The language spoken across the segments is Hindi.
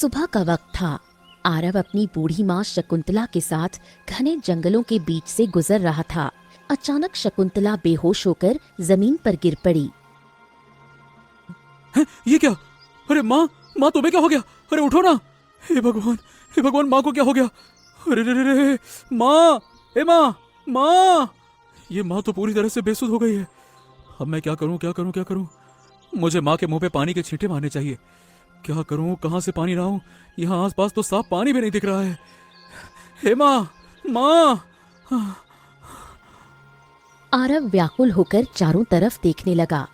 सुबह का वक्त था। आरव अपनी बूढ़ी माँ शकुंतला के साथ घने जंगलों के बीच से गुजर रहा था। अचानक शकुंतला बेहोश होकर जमीन पर गिर पड़ी। ये क्या? अरे माँ, माँ तुम्हें क्या हो गया? अरे उठो ना। हे भगवान, माँ को क्या हो गया? अरे रे रे रे, माँ, हे माँ, माँ, ये माँ तो पूरी तरह से बेसुध हो गई है। अब मैं क्या करूँ? मुझे माँ के मुंह पे पानी के छींटे मारने चाहिए। क्या करूँ? कहाँ से पानी लाऊं? यहाँ आसपास तो साफ पानी भी नहीं दिख रहा है। हे माँ, माँ। आरव व्याकुल होकर चारों तरफ देखने लगा।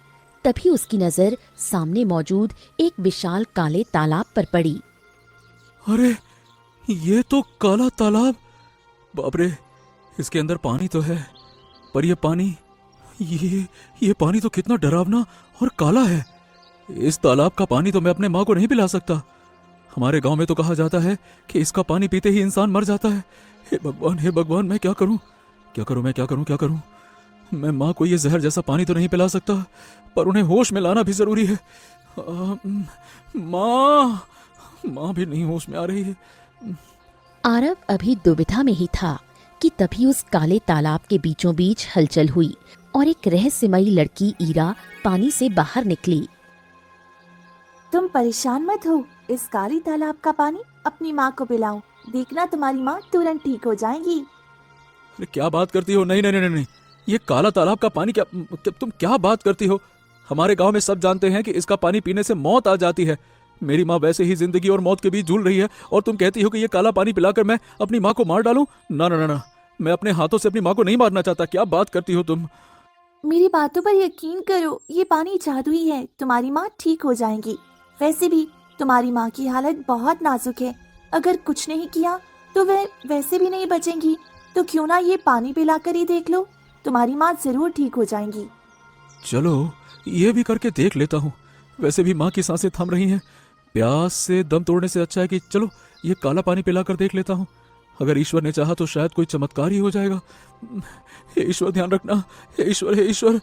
तभी उसकी नजर सामने मौजूद एक विशाल काले तालाब पर पड़ी। अरे ये तो काला तालाब। बाप रे, इसके अंदर पानी तो है, पर ये पानी, ये पानी तो कितना डरावना और काला है। इस तालाब का पानी तो मैं अपने माँ को नहीं पिला सकता। हमारे गांव में तो कहा जाता है कि इसका पानी पीते ही इंसान मर जाता है। हे भगवान, मैं क्या करूं? मैं माँ को ये जहर जैसा पानी तो नहीं पिला सकता, पर उन्हें होश में लाना भी जरूरी है। माँ भी नहीं होश में आ रही है। आरव अभी दुविधा में ही था कि तभी उस काले तालाब के बीचों बीच हलचल हुई और एक रहस्यमयी लड़की ईरा पानी से बाहर निकली। तुम परेशान मत हो, इस काली तालाब का पानी अपनी माँ को पिलाओ, देखना तुम्हारी माँ तुरंत ठीक हो जाएगी। अरे क्या बात करती हो? नहीं, ये काला तालाब का पानी क्या? तुम क्या बात करती हो? हमारे गांव में सब जानते हैं कि इसका पानी पीने से मौत आ जाती है। मेरी माँ वैसे ही जिंदगी और मौत के बीच झूल रही है, और तुम कहती हो कि ये काला पानी पिलाकर मैं अपनी माँ को मार डालूं? ना, मैं अपने हाथों से अपनी माँ को नहीं मारना चाहता। क्या बात करती हो तुम? मेरी बातों पर यकीन करो, ये पानी जादुई है, तुम्हारी माँ ठीक हो जाएगी। वैसे भी तुम्हारी माँ की हालत बहुत नाजुक है, अगर कुछ नहीं किया तो वह वैसे भी नहीं बचेंगी। तो क्यों ना ये पानी पिलाकर ही देख लो, तुम्हारी माँ जरूर ठीक हो जाएंगी। चलो ये भी करके देख लेता हूँ। वैसे भी माँ की सांसें थम रही हैं। प्यास से दम तोड़ने से अच्छा है कि चलो ये काला पानी पिलाकर देख लेता हूँ। अगर ईश्वर ने चाहा तो शायद कोई चमत्कार ही हो जाएगा। हे ईश्वर, ध्यान रखना। हे ईश्वर।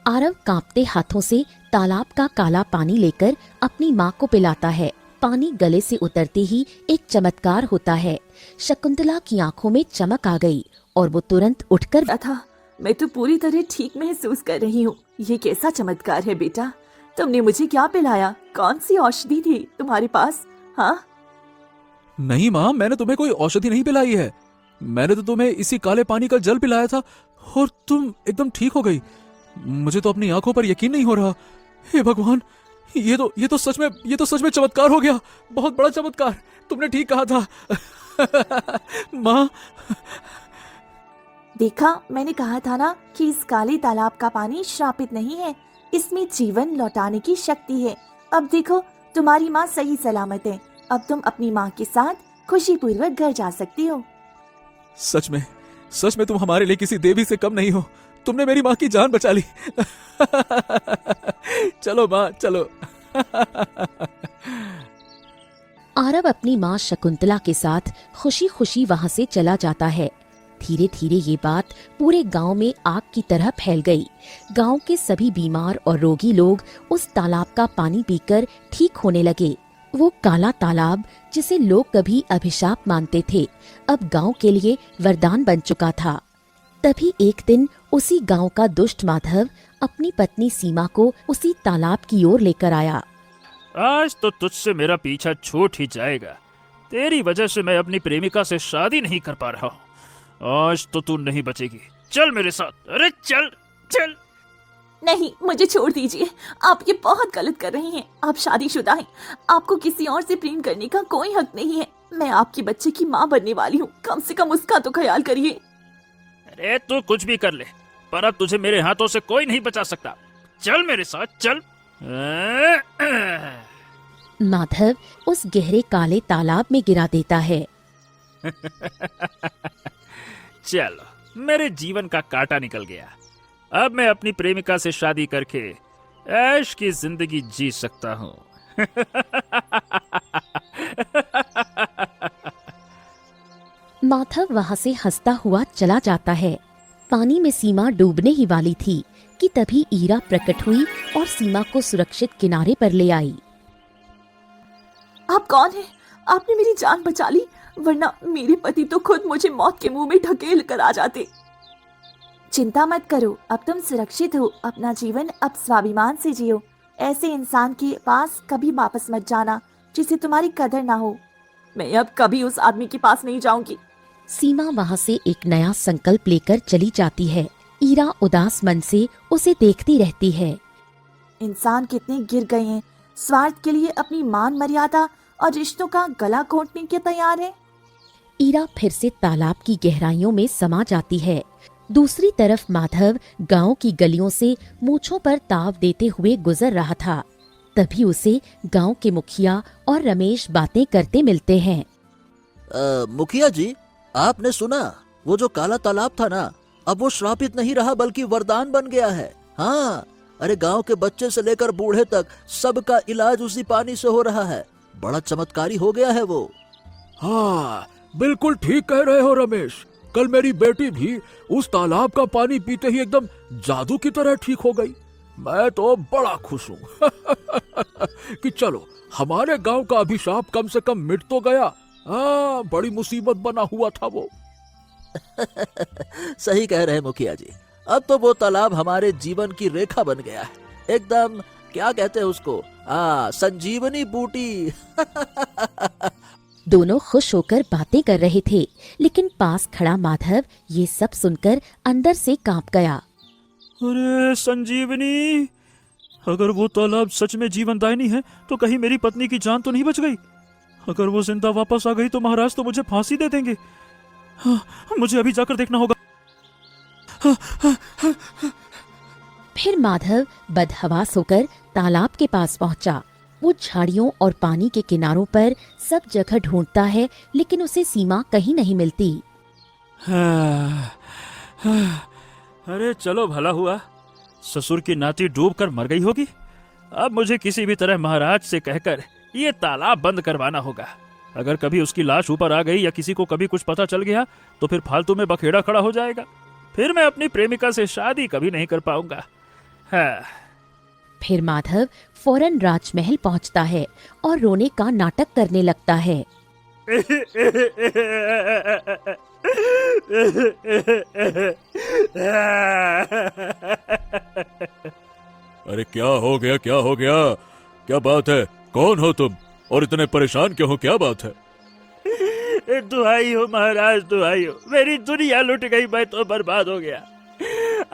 आरव कांपते हाथों से तालाब का काला पानी लेकर अपनी माँ को पिलाता है। पानी गले से उतरते ही एक चमत्कार होता है। शकुंतला की आंखों में चमक आ गई और वो तुरंत उठकर था, मैं तो पूरी तरह ठीक महसूस कर रही हूँ। ये कैसा चमत्कार है बेटा? तुमने मुझे क्या पिलाया? कौन सी औषधि थी तुम्हारे पास? हाँ? नहीं माँ, मैंने तुम्हें कोई औषधि नहीं पिलाई है। मैंने तो तुम्हें इसी काले पानी का जल पिलाया था और तुम एकदम ठीक हो गई। मुझे तो अपनी आंखों पर यकीन नहीं हो रहा। हे भगवान, ये तो सच में चमत्कार हो गया। बहुत बड़ा चमत्कार। तुमने ठीक कहा था। माँ, देखा, मैंने कहा था ना कि इस काले तालाब का पानी श्रापित नहीं है, इसमें जीवन लौटाने की शक्ति है। अब देखो, तुम्हारी माँ सही सलामत है। अब तुम अपनी माँ के साथ खुशी पूर्वक घर जा सकती हो। सच में तुम हमारे लिए किसी देवी से कम नहीं हो। तुमने मेरी माँ की जान बचा ली। चलो माँ, चलो। आरव अपनी माँ शकुंतला के साथ खुशी खुशी वहाँ से चला जाता है। धीरे धीरे ये बात पूरे गांव में आग की तरह फैल गई। गांव के सभी बीमार और रोगी लोग उस तालाब का पानी पीकर ठीक होने लगे। वो काला तालाब, जिसे लोग कभी अभिशाप मानते थे, अब गांव के लिए वरदान बन चुका था। तभी एक दिन उसी गांव का दुष्ट माधव अपनी पत्नी सीमा को उसी तालाब की ओर लेकर आया। आज तो तुझसे मेरा पीछा छूट ही जाएगा। तेरी वजह से मैं अपनी प्रेमिका से शादी नहीं कर पा रहा हूँ। आज तो तू नहीं बचेगी। चल मेरे साथ। अरे चल। नहीं, मुझे छोड़ दीजिए। आप ये बहुत गलत कर रही हैं। आप शादीशुदा हैं। आपको किसी और से प्रेम करने का कोई हक नहीं है। मैं आपके बच्चे की माँ बनने वाली हूँ। कम से कम उसका तो ख्याल करिए। अरे तू कुछ भी कर ले, पर अब तुझे मेरे हाथों से कोई नहीं बचा सकता। चल मेरे साथ, चल। माधव उस गहरे काले तालाब में गिरा देता है। चलो, मेरे जीवन का कांटा निकल गया। अब मैं अपनी प्रेमिका से शादी करके ऐश की जिंदगी जी सकता हूँ। माधव वहाँ से हंसता हुआ चला जाता है। पानी में सीमा डूबने ही वाली थी कि तभी ईरा प्रकट हुई और सीमा को सुरक्षित किनारे पर ले आई। आप कौन हैं? आपने मेरी जान बचा ली, वरना मेरे पति तो खुद मुझे मौत के मुंह में ढकेल कर आ जाते। चिंता मत करो, अब तुम सुरक्षित हो। अपना जीवन अब स्वाभिमान से जियो। ऐसे इंसान के पास कभी वापस मत जाना जिसे तुम्हारी कदर ना हो। मैं अब कभी उस आदमी के पास नहीं जाऊंगी। सीमा वहाँ से एक नया संकल्प लेकर चली जाती है। ईरा उदास मन से उसे देखती रहती है। इंसान कितने गिर गए हैं, स्वार्थ के लिए अपनी मान मर्यादा और रिश्तों का गला घोंटने के तैयार है। ईरा फिर से तालाब की गहराइयों में समा जाती है। दूसरी तरफ माधव गांव की गलियों से मूंछों पर ताव देते हुए गुजर रहा था। तभी उसे गांव के मुखिया और रमेश बातें करते मिलते हैं। मुखिया जी, आपने सुना वो जो काला तालाब था ना, अब वो श्रापित नहीं रहा बल्कि वरदान बन गया है। हाँ, अरे गांव के बच्चे से लेकर बूढ़े तक सबका इलाज उसी पानी से हो रहा है। बड़ा चमत्कारी हो गया है वो। हाँ, बिल्कुल ठीक कह रहे हो रमेश। कल मेरी बेटी भी उस तालाब का पानी पीते ही एकदम जादू की तरह ठीक हो गई। मैं तो बड़ा खुश हूँ कि चलो हमारे गांव का अभिशाप कम से कम मिट तो गया। हाँ, बड़ी मुसीबत बना हुआ था वो। सही कह रहे हैं मुखिया जी। अब तो वो तालाब हमारे जीवन की रेखा बन गया है। एकदम क्या कहते हैं उसको, संजीवनी बूटी। दोनों खुश होकर बातें कर रहे थे, लेकिन पास खड़ा माधव ये सब सुनकर अंदर से कांप गया। अरे संजीवनी, अगर वो तालाब सच में जीवनदायिनी है तो कहीं मेरी पत्नी की जान तो नहीं बच गई? अगर वो जिंदा वापस आ गई तो महाराज तो मुझे फांसी दे देंगे। हाँ, मुझे अभी जाकर देखना होगा। फिर माधव बदहवास होकर तालाब के पास पहुंचा। वो झाड़ियों और पानी के किनारों पर सब जगह ढूंढता है, लेकिन उसे सीमा कहीं नहीं मिलती। अरे चलो, भला हुआ, ससुर की नाती डूब कर मर गई होगी। अब मुझे किसी भी तरह महाराज से कहकर ये तालाब बंद करवाना होगा। अगर कभी उसकी लाश ऊपर आ गई या किसी को कभी कुछ पता चल गया तो फिर फालतू में बखेड़ा खड़ा हो जाएगा। फिर मैं अपनी प्रेमिका से शादी कभी नहीं कर पाऊंगा। हाँ। फिर माधव फौरन राजमहल पहुंचता है और रोने का नाटक करने लगता है। अरे क्या हो गया, क्या हो गया, क्या बात है? कौन हो तुम और इतने परेशान क्यों हो? क्या बात है? दुहाई हो महाराज, दुहाई हो। मेरी दुनिया लुट गई, मैं तो बर्बाद हो गया।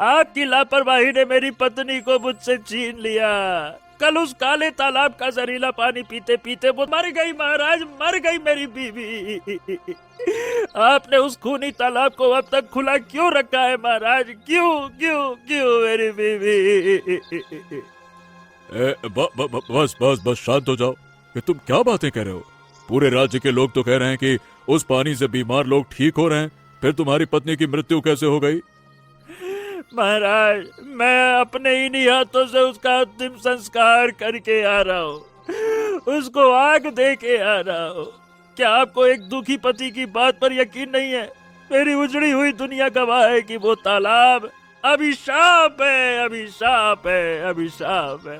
आपकी लापरवाही ने मेरी पत्नी को मुझसे छीन लिया। कल उस काले तालाब का जहरीला पानी पीते पीते वो मर गई महाराज, मर गई मेरी बीवी। आपने उस खूनी तालाब को अब तक खुला क्यों रखा है महाराज? क्यों क्यों क्यों मेरी बीवी? बस बस बस, शांत हो जाओ। ये तुम क्या बातें कह रहे हो? पूरे राज्य के लोग तो कह रहे हैं कि उस पानी से बीमार लोग ठीक हो रहे हैं, फिर तुम्हारी पत्नी की मृत्यु कैसे हो गई? महाराज, मैं अपने ही हाथों से उसका अंतिम संस्कार करके आ रहा हूँ, उसको आग दे के आ रहा हूँ। क्या आपको एक दुखी पति की बात पर यकीन नहीं है? मेरी उजड़ी हुई दुनिया गवाह है कि वो तालाब अभिशाप है, अभिशाप है, अभिशाप है।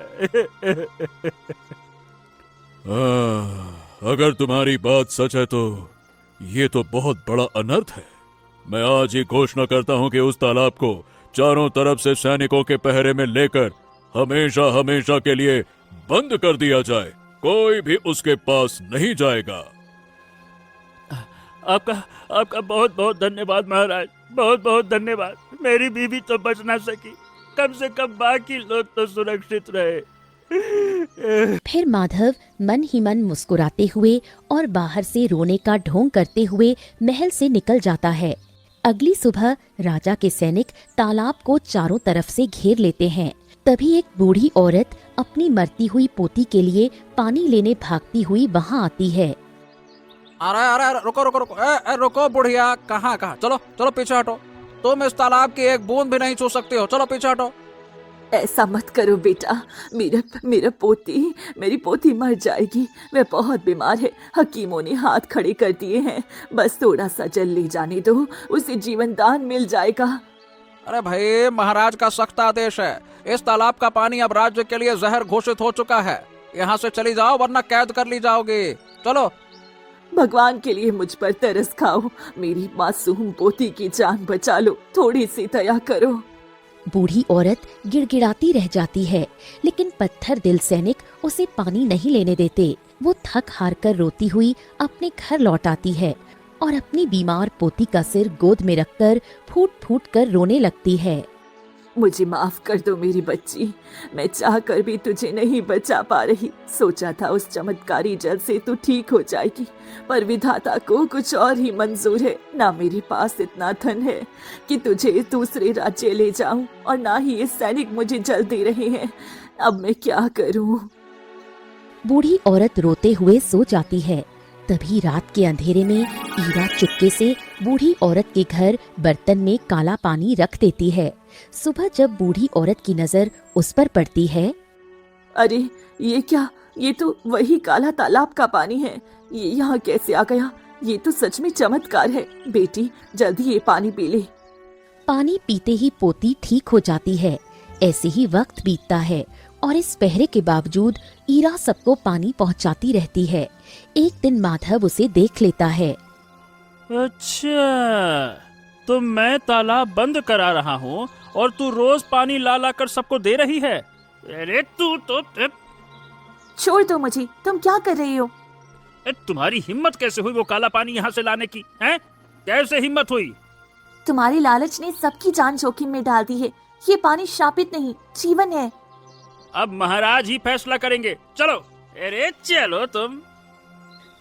अगर तुम्हारी बात सच है तो ये तो बहुत बड़ा अनर्थ है। मैं आज ही घोषणा करता हूँ कि उस तालाब को चारों तरफ से सैनिकों के पहरे में लेकर हमेशा हमेशा के लिए बंद कर दिया जाए। कोई भी उसके पास नहीं जाएगा। आपका बहुत बहुत धन्यवाद महाराज, बहुत बहुत धन्यवाद। मेरी बीवी तो बच ना सकी, कम से कम बाकी लोग तो सुरक्षित रहे। फिर माधव मन ही मन मुस्कुराते हुए और बाहर से रोने का ढोंग करते हुए महल से निकल जाता है। अगली सुबह राजा के सैनिक तालाब को चारों तरफ से घेर लेते हैं। तभी एक बूढ़ी औरत अपनी मरती हुई पोती के लिए पानी लेने भागती हुई वहाँ आती है। अरे अरे रुको रुको रुको, रुको बुढ़िया, कहाँ कहाँ, चलो चलो पीछे हटो। तुम इस तालाब की एक बूंद भी नहीं छू सकती हो, चलो पीछे हटो। ऐसा मत करो बेटा, मेरी पोती मर जाएगी। वह बहुत बीमार है, हकीमों ने हाथ खड़े कर दिए हैं। बस थोड़ा सा जल ले जाने दो, उसे जीवन दान मिल जाएगा। अरे भाई, महाराज का सख्त आदेश है। इस तालाब का पानी अब राज्य के लिए जहर घोषित हो चुका है। यहाँ से चली जाओ वरना कैद कर ली जाओगी। चलो। भगवान के लिए मुझ पर तरस खाओ, मेरी मासूम पोती की जान बचा लो, थोड़ी सी दया करो। बूढ़ी औरत गिड़गिड़ाती रह जाती है, लेकिन पत्थर दिल सैनिक उसे पानी नहीं लेने देते। वो थक हार कर रोती हुई अपने घर लौट आती है और अपनी बीमार पोती का सिर गोद में रखकर फूट फूट कर रोने लगती है। मुझे माफ कर दो मेरी बच्ची, मैं चाह कर भी तुझे नहीं बचा पा रही। सोचा था उस चमत्कारी जल से तू ठीक हो जाएगी, पर विधाता को कुछ और ही मंजूर है। ना मेरे पास इतना धन है कि तुझे दूसरे राज्य ले जाऊं, और ना ही ये सैनिक मुझे जल दे रहे हैं। अब मैं क्या करूं? बूढ़ी औरत रोते हुए सो जाती है। तभी रात के अंधेरे में ईरा चुपके से बूढ़ी औरत के घर बर्तन में काला पानी रख देती है। सुबह जब बूढ़ी औरत की नजर उस पर पड़ती है, अरे ये क्या, ये तो वही काला तालाब का पानी है। ये यहाँ कैसे आ गया? ये तो सच में चमत्कार है। बेटी जल्दी ये पानी पी ले। पानी पीते ही पोती ठीक हो जाती है। ऐसे ही वक्त बीतता है और इस पहरे के बावजूद ईरा सबको पानी पहुंचाती रहती है। एक दिन माधव उसे देख लेता है। अच्छा, तो मैं तालाब बंद करा रहा हूँ और तू रोज पानी ला ला कर सबको दे रही है। अरे तू तो छोड़ दो मुझे, तुम क्या कर रही हो? तुम्हारी हिम्मत कैसे हुई वो काला पानी यहाँ से लाने की? हैं? कैसे हिम्मत हुई? तुम्हारी लालच ने सबकी जान जोखिम में डाल दी है। ये पानी शापित नहीं, जीवन है। अब महाराज ही फैसला करेंगे। चलो। अरे चलो तुम।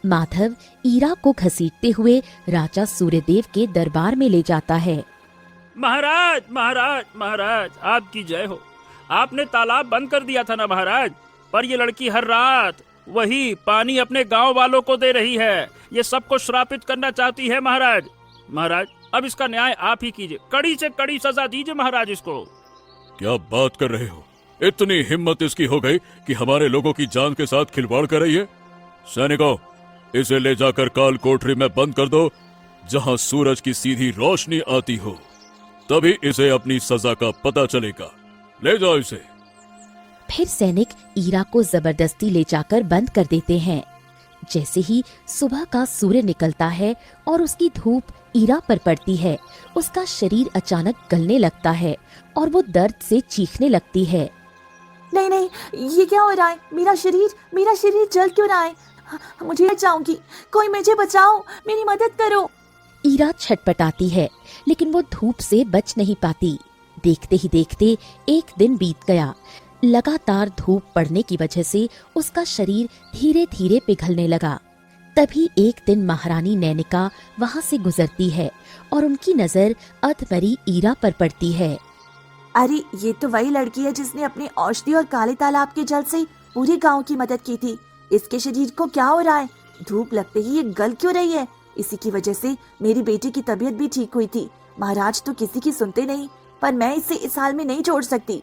माधव ईरा को घसीटते हुए राजा सूर्यदेव के दरबार में ले जाता है। महाराज महाराज महाराज, आपकी जय हो। आपने तालाब बंद कर दिया था ना महाराज, पर ये लड़की हर रात वही पानी अपने गांव वालों को दे रही है। ये सबको श्रापित करना चाहती है महाराज। महाराज अब इसका न्याय आप ही कीजिए, कड़ी से कड़ी सजा दीजिए महाराज इसको। क्या बात कर रहे हो? इतनी हिम्मत इसकी हो गई कि हमारे लोगों की जान के साथ खिलवाड़ कर रही है? सैनिकों, इसे ले जाकर काल कोठरी में बंद कर दो, जहां सूरज की सीधी रोशनी आती हो, तभी इसे अपनी सजा का पता चलेगा। ले जाओ इसे। फिर सैनिक ईरा को जबरदस्ती ले जाकर बंद कर देते हैं। जैसे ही सुबह का सूर्य निकलता है और उसकी धूप ईरा पर पड़ती है, उसका शरीर अचानक गलने लगता है और वो दर्द से चीखने लगती है। नहीं नहीं, ये क्या हो रहा है? मेरा शरीर जल क्यों रहा है? मुझे बचाऊंगी, कोई मुझे बचाओ, मेरी मदद करो। ईरा छटपटाती है, लेकिन वो धूप से बच नहीं पाती। देखते ही देखते एक दिन बीत गया। लगातार धूप पड़ने की वजह से उसका शरीर धीरे धीरे पिघलने लगा। तभी एक दिन महारानी नैनिका वहाँ से गुजरती है और उनकी नजर अधमरी ईरा पर पड़ती है। अरे ये तो वही लड़की है जिसने अपने औषधि और काले तालाब के जल से पूरे गांव की मदद की थी। इसके शरीर को क्या हो रहा है? धूप लगते ही ये गल क्यों रही है? इसी की वजह से मेरी बेटी की तबीयत भी ठीक हुई थी। महाराज तो किसी की सुनते नहीं, पर मैं इसे इस हाल में नहीं छोड़ सकती।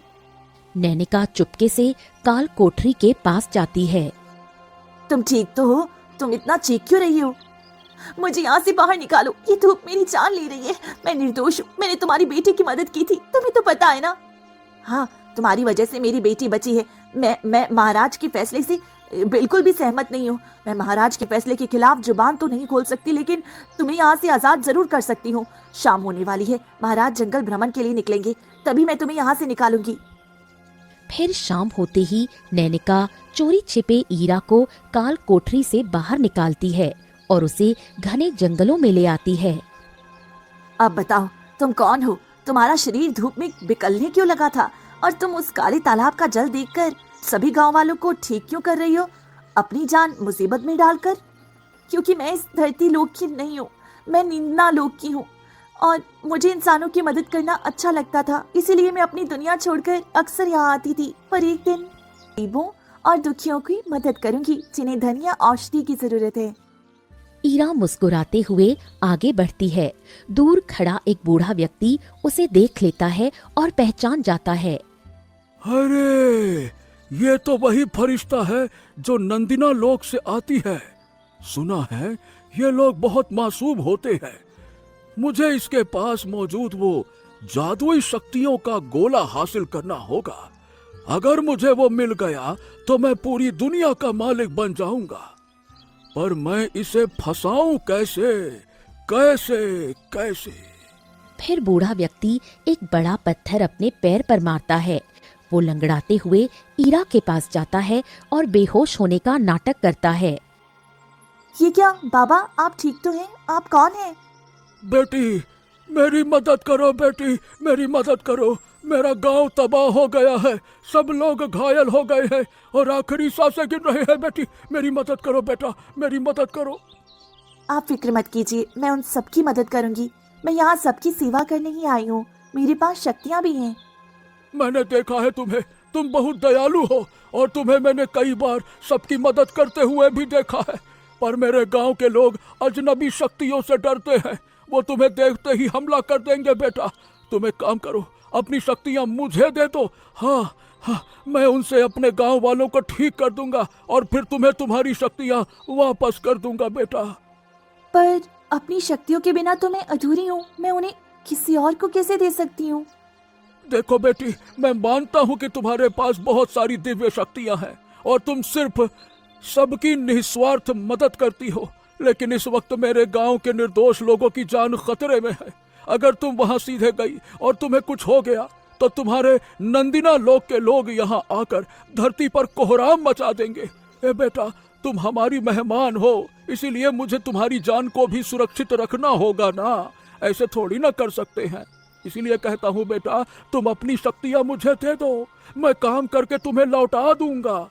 नैनिका चुपके से काल कोठरी के पास जाती है। तुम ठीक तो हो? तुम इतना चीख क्यों रही हो? मुझे यहाँ से बाहर निकालो, ये धूप मेरी जान ले रही है। मैं निर्दोष हूँ, मैंने तुम्हारी बेटी की मदद की थी, तुम्हें तो पता है ना। हाँ, तुम्हारी वजह से मेरी बेटी बची है। मैं महाराज के फैसले से बिल्कुल भी सहमत नहीं हूँ। मैं महाराज के फैसले के खिलाफ जुबान तो नहीं खोल सकती, लेकिन तुम्हें यहाँ से आजाद जरूर कर सकती हूँ। शाम होने वाली है, महाराज जंगल भ्रमण के लिए निकलेंगे, तभी मैं तुम्हें यहाँ से निकालूंगी। फिर शाम होते ही नैनिका चोरी छिपे ईरा को काल कोठरी से बाहर निकालती है और उसे घने जंगलों में ले आती है। अब बताओ, तुम कौन हो? तुम्हारा शरीर धूप में बिकलने क्यों लगा था? और तुम उस काले तालाब का जल देखकर सभी गांव वालों को ठीक क्यों कर रही हो, अपनी जान मुसीबत में डालकर? क्योंकि मैं इस धरती लोक की नहीं हूँ, मैं निंदा लोक की हूँ, और मुझे इंसानों की मदद करना अच्छा लगता था, इसीलिए मैं अपनी दुनिया छोड़कर अक्सर यहाँ आती थी। पर एक दिन गरीबों और दुखियों की मदद करूंगी, जिन्हें धन या औषधि की जरूरत है। ईरा मुस्कुराते हुए आगे बढ़ती है। दूर खड़ा एक बूढ़ा व्यक्ति उसे देख लेता है और पहचान जाता है। अरे, ये तो वही फरिश्ता है जो नंदिना लोक से आती है। सुना है ये लोग बहुत मासूम होते हैं। मुझे इसके पास मौजूद वो जादुई शक्तियों का गोला हासिल करना होगा। अगर मुझे वो मिल गया तो मैं पूरी दुनिया का मालिक बन जाऊंगा। पर मैं इसे फंसाऊं कैसे, कैसे कैसे? फिर बूढ़ा व्यक्ति एक बड़ा पत्थर अपने पैर पर मारता है। वो लंगड़ाते हुए ईरा के पास जाता है और बेहोश होने का नाटक करता है। ये क्या बाबा, आप ठीक तो हैं? आप कौन हैं? बेटी, मेरी मदद करो बेटी, मेरी मदद करो। मेरा गांव तबाह हो गया है, सब लोग घायल हो गए हैं और आखिरी सांसें गिन रहे हैं। बेटी, मेरी मदद करो बेटा, मेरी मदद करो। आप फिक्र मत कीजिए, मैं उन सबकी मदद करूंगी। मैं यहाँ सबकी सेवा करने ही आई हूँ, मेरे पास शक्तियाँ भी हैं। मैंने देखा है तुम्हें, तुम बहुत दयालु हो और तुम्हें मैंने कई बार सबकी मदद करते हुए भी देखा है। पर मेरे गांव के लोग अजनबी शक्तियों से डरते हैं, वो तुम्हें देखते ही हमला कर देंगे। बेटा, तुम एक काम करो, अपनी शक्तियां मुझे दे दो। हाँ हाँ, मैं उनसे अपने गांव वालों को ठीक कर दूंगा और फिर तुम्हें तुम्हारी शक्तियां वापस कर दूंगा। बेटा, पर अपनी शक्तियों के बिना तो मैं अधूरी हूँ, मैं उन्हें किसी और को कैसे दे सकती हूँ? देखो बेटी, मैं मानता हूँ कि तुम्हारे पास बहुत सारी दिव्य शक्तियां हैं और तुम सिर्फ सबकी निस्वार्थ मदद करती हो, लेकिन इस वक्त मेरे गांव के निर्दोष लोगों की जान खतरे में है। अगर तुम वहां सीधे गई और तुम्हें कुछ हो गया तो तुम्हारे नंदिना लोक के लोग यहाँ आकर धरती पर कोहराम मचा देंगे। ए बेटा, तुम हमारी मेहमान हो, इसीलिए मुझे तुम्हारी जान को भी सुरक्षित रखना होगा ना, ऐसे थोड़ी ना कर सकते हैं। इसीलिए कहता हूँ बेटा, तुम अपनी शक्तियाँ मुझे दे दो, मैं काम करके तुम्हें लौटा दूंगा।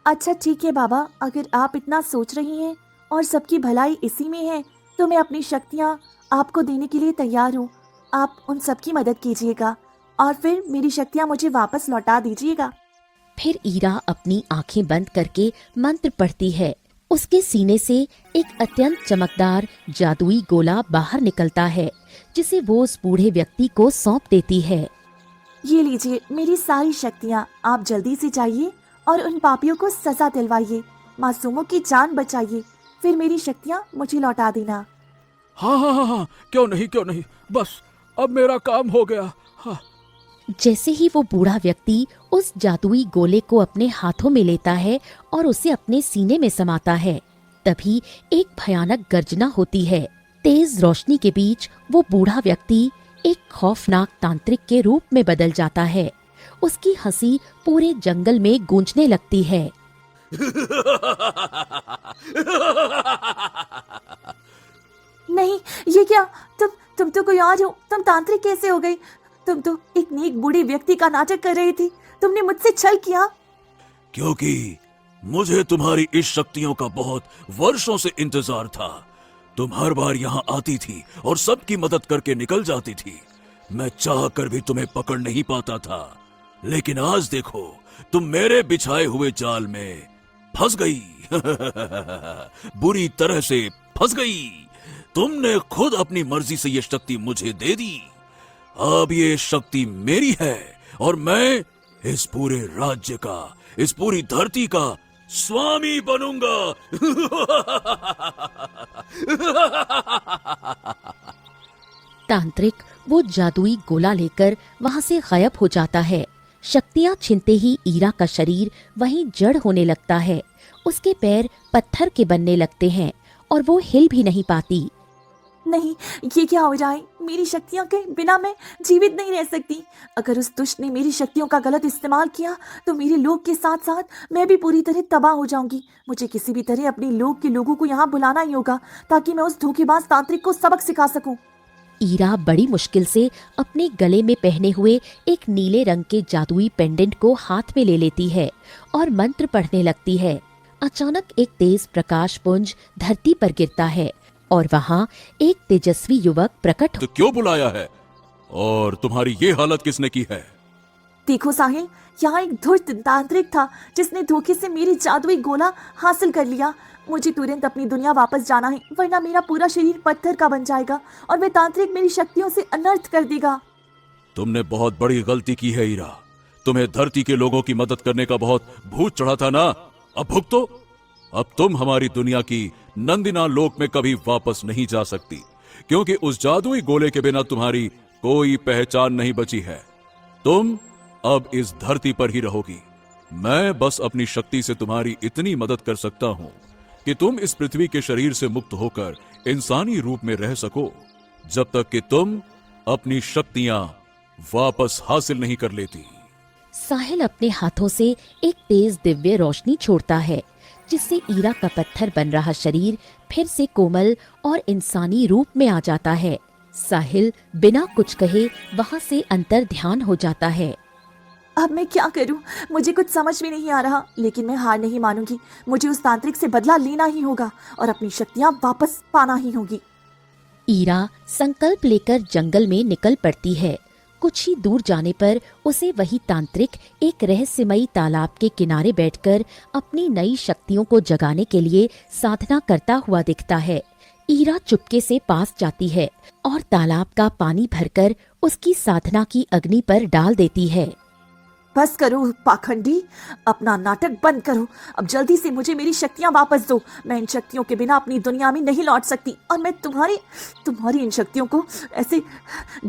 अच्छा ठीक है बाबा, अगर आप इतना सोच रही हैं और सबकी भलाई इसी में है तो मैं अपनी शक्तियाँ आपको देने के लिए तैयार हूँ। आप उन सबकी मदद कीजिएगा और फिर मेरी शक्तियाँ मुझे वापस लौटा दीजिएगा। फिर ईरा अपनी आंखें बंद करके मंत्र पढ़ती है। उसके सीने से एक अत्यंत चमकदार जादुई गोला बाहर निकलता है, जिसे वो उस बूढ़े व्यक्ति को सौंप देती है। ये लीजिए मेरी सारी शक्तियाँ, आप जल्दी से जाइए और उन पापियों को सजा दिलवाइए, मासूमों की जान बचाइए, फिर मेरी शक्तियाँ मुझे लौटा देना। हाँ हाँ हाँ हाँ, क्यों नहीं, बस अब मेरा काम हो गया। हाँ। जैसे ही वो बूढ़ा व्यक्ति उस जादुई गोले को अपने हाथों में लेता है और उसे अपने सीने में समाता है, तभी एक भयानक गर्जना होती है। तेज रोशनी के बीच वो बूढ़ा व्यक्ति एक खौफनाक तांत्रिक के रूप में बदल जाता है। उसकी हंसी पूरे जंगल में गूंजने लगती है। नहीं, ये क्या? तुम तो कोई और हो, तुम तांत्रिक कैसे हो गई? तुम तो एक नेक बूढ़े व्यक्ति का नाटक कर रही थी, तुमने मुझसे छल किया। क्योंकि मुझे तुम्हारी इस शक्तियों का बहुत वर्षों से इंतजार था। तुम हर बार यहाँ आती थी और सबकी मदद करके निकल जाती थी। मैं चाह कर भी तुम्हें पकड़ नहीं पाता था, लेकिन आज देखो, तुम मेरे बिछाए हुए जाल में फंस गई। बुरी तरह से फंस गई। तुमने खुद अपनी मर्जी से ये शक्ति मुझे दे दी। अब ये शक्ति मेरी है और मैं इस पूरे राज्य का, इस पूरी धरती का स्वामी बनूंगा। तांत्रिक वो जादुई गोला लेकर वहां से गायब हो जाता है। शक्तियां छिनते ही ईरा का शरीर वहीं जड़ होने लगता है। उसके पैर पत्थर के बनने लगते हैं और वो हिल भी नहीं पाती। नहीं, ये क्या हो रहा है? मेरी शक्तियों के बिना मैं जीवित नहीं रह सकती। अगर उस दुष्ट ने मेरी शक्तियों का गलत इस्तेमाल किया तो मेरे लोग के साथ साथ मैं भी पूरी तरह तबाह हो जाऊंगी। मुझे किसी भी तरह अपने लोग के लोगों को यहाँ बुलाना ही होगा ताकि मैं उस धोखेबाज तांत्रिक को सबक सिखा सकूं। ईरा बड़ी मुश्किल से अपने गले में पहने हुए एक नीले रंग के जादुई पेंडेंट को हाथ में ले लेती है और मंत्र पढ़ने लगती है। अचानक एक तेज प्रकाश पुंज धरती पर गिरता है और वहाँ एक तेजस्वी युवक प्रकट तो क्यों बुलाया है और तुम्हारी ये हालत किसने की है? देखो साहिल, यहाँ एक धूर्त तांत्रिक था जिसने धोखे से मेरी जादुई गोला हासिल कर लिया। मुझे तुरंत अपनी दुनिया वापस जाना है, वरना मेरा पूरा शरीर पत्थर का बन जाएगा और वह तांत्रिक मेरी शक्तियों से अनर्थ कर देगा। तुमने बहुत बड़ी गलती की है ईरा। तुम्हें धरती के लोगों की मदद करने का बहुत भूत चढ़ा था ना, अब भुगतो। अब तुम हमारी दुनिया की नंदिना लोक में कभी वापस नहीं जा सकती, क्योंकि उस जादुई गोले के बिना तुम्हारी कोई पहचान नहीं बची है। तुम अब इस धरती पर ही रहोगी। मैं बस अपनी शक्ति से तुम्हारी इतनी मदद कर सकता हूँ कि तुम इस पृथ्वी के शरीर से मुक्त होकर इंसानी रूप में रह सको, जब तक कि तुम अपनी शक्तियां वापस हासिल नहीं कर लेती। साहिल अपने हाथों से एक तेज दिव्य रोशनी छोड़ता है, जिससे ईरा का पत्थर बन रहा शरीर फिर से कोमल और इंसानी रूप में आ जाता है। साहिल बिना कुछ कहे वहाँ से अंतर ध्यान हो जाता है। अब मैं क्या करूं? मुझे कुछ समझ में नहीं आ रहा, लेकिन मैं हार नहीं मानूंगी। मुझे उस तांत्रिक से बदला लेना ही होगा और अपनी शक्तियां वापस पाना ही होगी। ईरा संकल्प लेकर जंगल में निकल पड़ती है। कुछ ही दूर जाने पर उसे वही तांत्रिक एक रहस्यमयी तालाब के किनारे बैठकर अपनी नई शक्तियों को जगाने के लिए साधना करता हुआ दिखता है। ईरा चुपके से पास जाती है और तालाब का पानी भरकर उसकी साधना की अग्नि पर डाल देती है। बस करो पाखंडी, अपना नाटक बंद करो। अब जल्दी से मुझे मेरी शक्तियां वापस दो। मैं इन शक्तियों के बिना अपनी दुनिया में नहीं लौट सकती और मैं तुम्हारी इन शक्तियों को ऐसे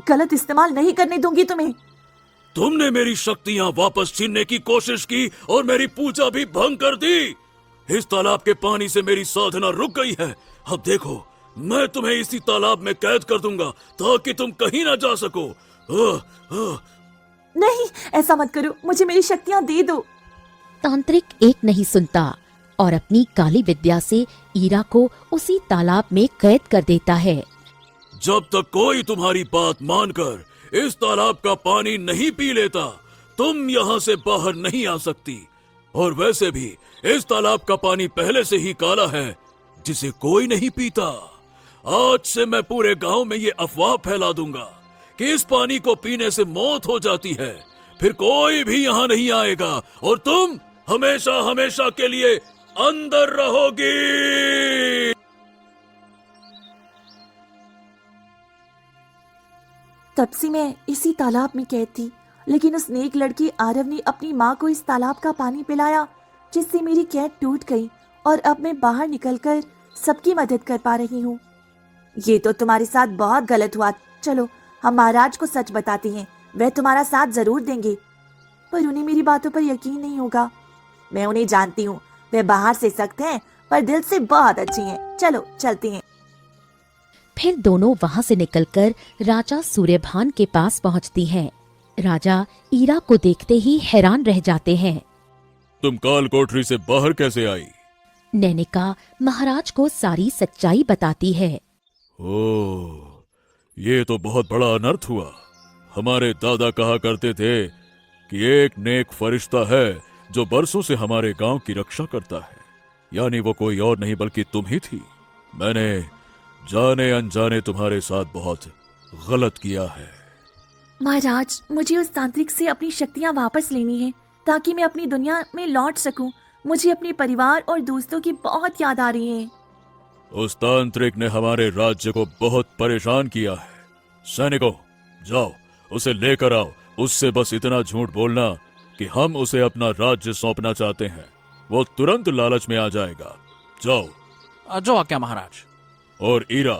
गलत इस्तेमाल नहीं करने दूंगी तुम्हें। तुमने मेरी शक्तियां वापस छीनने की कोशिश की और मेरी पूजा भी भंग कर दी। इस तालाब के पानी से मेरी साधना रुक गई है। अब देखो, मैं तुम्हें इसी तालाब में कैद कर दूंगा ताकि तुम कहीं ना जा सको। नहीं, ऐसा मत करो, मुझे मेरी शक्तियां दे दो। तांत्रिक एक नहीं सुनता और अपनी काली विद्या से ईरा को उसी तालाब में कैद कर देता है। जब तक कोई तुम्हारी बात मानकर इस तालाब का पानी नहीं पी लेता, तुम यहाँ से बाहर नहीं आ सकती। और वैसे भी इस तालाब का पानी पहले से ही काला है, जिसे कोई नहीं पीता। आज से मैं पूरे गांव में ये अफवाह फैला दूंगा कि इस पानी को पीने से मौत हो जाती है। फिर कोई भी यहाँ नहीं आएगा और तुम हमेशा हमेशा के लिए अंदर रहोगी। तब से मैं इसी तालाब में कैद थी, लेकिन उस नेक लड़की आरव ने अपनी माँ को इस तालाब का पानी पिलाया, जिससे मेरी कैद टूट गई और अब मैं बाहर निकलकर सबकी मदद कर पा रही हूँ। ये तो तुम्हारे साथ बहुत गलत हुआ। चलो, हम महाराज को सच बताते हैं, वह तुम्हारा साथ जरूर देंगे। पर उन्हें मेरी बातों पर यकीन नहीं होगा। मैं उन्हें जानती हूँ, वे बाहर से सख्त हैं पर दिल से बहुत अच्छी हैं। चलो चलते हैं। फिर दोनों वहाँ से निकलकर राजा सूर्यभान के पास पहुँचती हैं। राजा ईरा को देखते ही हैरान रह जाते हैं। तुम काल कोठरी से बाहर कैसे आई? नैनिका महाराज को सारी सच्चाई बताती है। ओह, ये तो बहुत बड़ा अनर्थ हुआ। हमारे दादा कहा करते थे कि एक नेक फरिश्ता है जो बरसों से हमारे गांव की रक्षा करता है, यानी वो कोई और नहीं बल्कि तुम ही थी। मैंने जाने अनजाने तुम्हारे साथ बहुत गलत किया है। महाराज, मुझे उस तांत्रिक से अपनी शक्तियाँ वापस लेनी है ताकि मैं अपनी दुनिया में लौट सकूं। मुझे अपने परिवार और दोस्तों की बहुत याद आ रही है। उस तांत्रिक ने हमारे राज्य को बहुत परेशान किया है। सैनिकों, जाओ उसे लेकर आओ। उससे बस इतना झूठ बोलना कि हम उसे अपना राज्य सौंपना चाहते हैं, वो तुरंत लालच में आ जाएगा। जाओ। जो आज्ञा महाराज। और ईरा,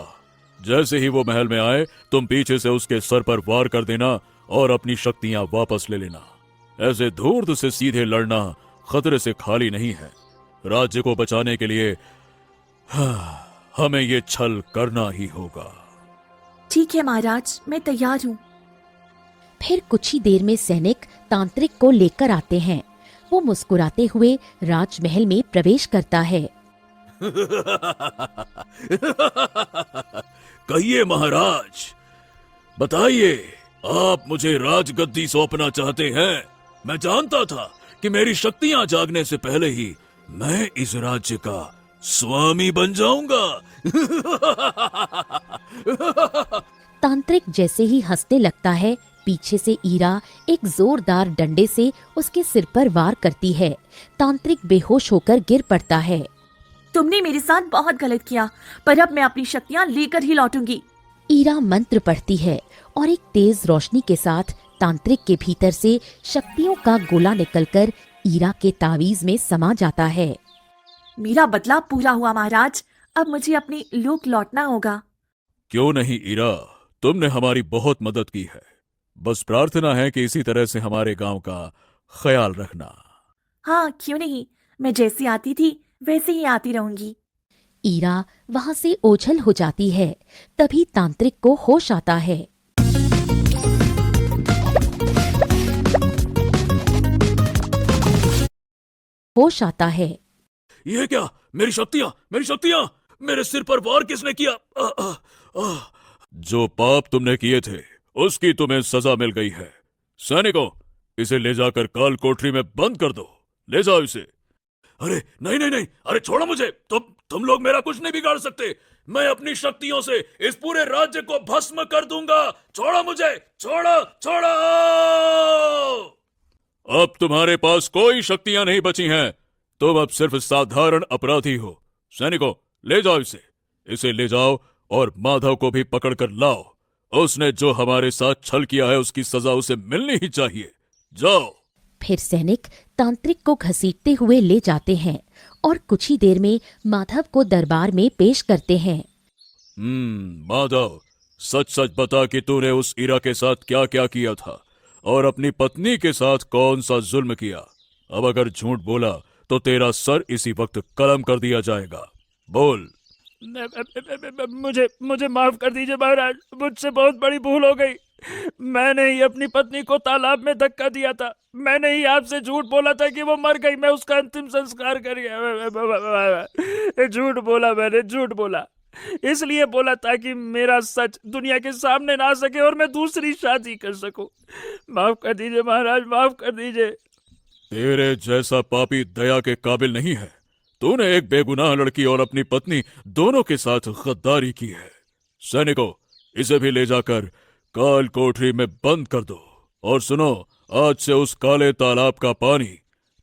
जैसे ही वो महल में आए, तुम पीछे से उसके सर पर वार कर देना और अपनी शक्तियां वापस ले लेना। ऐसे धूर्त से सीधे लड़ना खतरे से खाली नहीं है। राज्य को बचाने के लिए हमें ये छल करना ही होगा। ठीक है महाराज, मैं तैयार हूँ। फिर कुछ ही देर में सैनिक तांत्रिक को लेकर आते हैं। वो मुस्कुराते हुए राजमहल में प्रवेश करता है। कहिए महाराज, बताइए, आप मुझे राजगद्दी सौंपना चाहते हैं? मैं जानता था कि मेरी शक्तियां जागने से पहले ही मैं इस राज्य का स्वामी बन जाऊंगा। तांत्रिक जैसे ही हंसने लगता है, पीछे से ईरा एक जोरदार डंडे से उसके सिर पर वार करती है। तांत्रिक बेहोश होकर गिर पड़ता है। तुमने मेरे साथ बहुत गलत किया, पर अब मैं अपनी शक्तियाँ लेकर ही लौटूंगी। ईरा मंत्र पढ़ती है और एक तेज रोशनी के साथ तांत्रिक के भीतर से शक्तियों का गोला निकलकर ईरा के तावीज में समा जाता है। मेरा बदला पूरा हुआ महाराज, अब मुझे अपने लोक लौटना होगा। क्यों नहीं ईरा, तुमने हमारी बहुत मदद की है। बस प्रार्थना है कि इसी तरह से हमारे गांव का ख्याल रखना। हाँ, क्यों नहीं, मैं जैसी आती थी वैसे ही आती रहूंगी। ईरा वहां से ओझल हो जाती है। तभी तांत्रिक को होश आता है। होश आता है। ये क्या? मेरी शक्तियां मेरे सिर पर वार किसने किया? जो पाप तुमने किए थे उसकी तुम्हें सजा मिल गई है। सैनिकों, इसे ले जाकर काल कोठरी में बंद कर दो। ले जाओ इसे। अरे नहीं नहीं नहीं, अरे छोड़ो मुझे। तुम लोग मेरा कुछ नहीं बिगाड़ सकते। मैं अपनी शक्तियों से इस पूरे राज्य को भस्म कर दूंगा। छोड़ो मुझे, छोड़ो छोड़ो। अब तुम्हारे पास कोई शक्तियां नहीं बची हैं। तुम अब सिर्फ साधारण अपराधी हो। सैनिकों, ले जाओ इसे ले जाओ और माधव को भी पकड़ कर लाओ। उसने जो हमारे साथ छल किया है उसकी सजा उसे मिलनी ही चाहिए। जाओ। फिर सैनिक तांत्रिक को घसीटते हुए ले जाते हैं और कुछ ही देर में माधव को दरबार में पेश करते हैं। माधव, सच सच बता कि तूने उस ईरा के साथ क्या क्या किया था और अपनी पत्नी के साथ कौन सा जुल्म किया। अब अगर झूठ बोला तो तेरा सर इसी वक्त कलम कर दिया जाएगा। बोल। मुझे माफ कर दीजिए महाराज, मुझसे बहुत बड़ी भूल हो गई। मैंने ही अपनी पत्नी को तालाब में धक्का दिया था। मैंने ही आपसे झूठ बोला था कि वो मर गई। मैं उसका अंतिम संस्कार कर गया। झूठ बोला, मैंने झूठ बोला। इसलिए बोला ताकि मेरा सच दुनिया के सामने ना आ सके और मैं दूसरी शादी कर सकूं। माफ कर दीजिए महाराज, माफ कर दीजिए। तेरे जैसा पापी दया के काबिल नहीं है। तूने एक बेगुनाह लड़की और अपनी पत्नी दोनों के साथ गद्दारी की है। सैनिकों, इसे भी ले जाकर काल कोठरी में बंद कर दो। और सुनो, आज से उस काले तालाब का पानी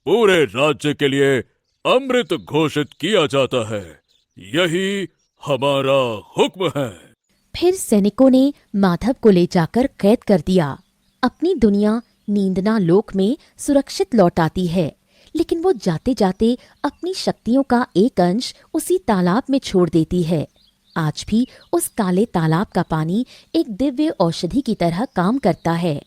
पूरे राज्य के लिए अमृत घोषित किया जाता है। यही हमारा हुक्म है। फिर सैनिकों ने माधव को ले जाकर कैद कर दिया। अपनी दुनिया नींदना लोक में सुरक्षित लौट आती है, लेकिन वो जाते जाते अपनी शक्तियों का एक अंश उसी तालाब में छोड़ देती है। आज भी उस काले तालाब का पानी एक दिव्य औषधि की तरह काम करता है।